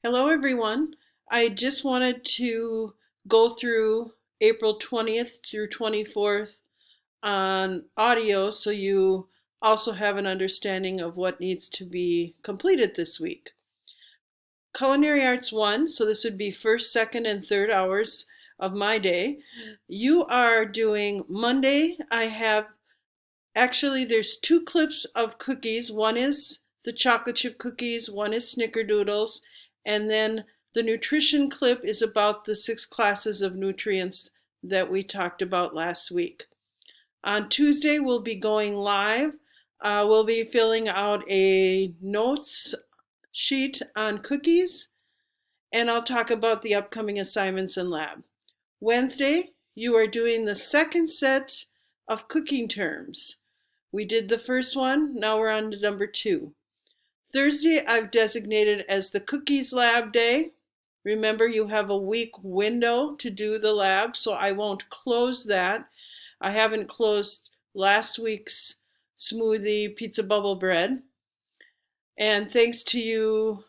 Hello, everyone. I just wanted to go through April 20th through 24th on audio so you also have an understanding of what needs to be completed this week. Culinary Arts 1, so this would be first, second, and third hours of my day. You are doing Monday. There's two clips of cookies. One is the chocolate chip cookies, one is snickerdoodles, and then the nutrition clip is about the 6 classes of nutrients that we talked about last week. On Tuesday, we'll be going live. We'll be filling out a notes sheet on cookies, and I'll talk about the upcoming assignments in lab. Wednesday, you are doing the second set of cooking terms. We did the first one, now we're on to number 2. Thursday, I've designated as the cookies lab day. Remember, you have a week window to do the lab, so I won't close that. I haven't closed last week's smoothie pizza bubble bread. And thanks to you,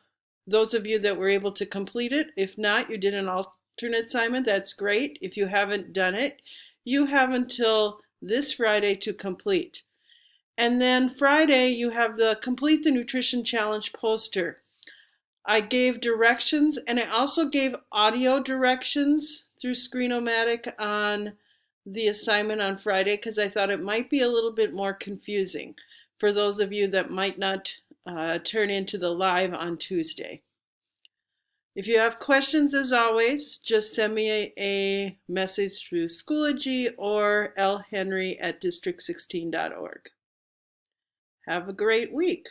those of you that were able to complete it. If not, you did an alternate assignment, that's great. If you haven't done it, you have until this Friday to complete. And then Friday, you have the Complete the Nutrition Challenge poster. I gave directions, and I also gave audio directions through Screenomatic on the assignment on Friday because I thought it might be a little bit more confusing for those of you that might not turn into the live on Tuesday. If you have questions, as always, just send me a message through Schoology or lhenry@district16.org. Have a great week.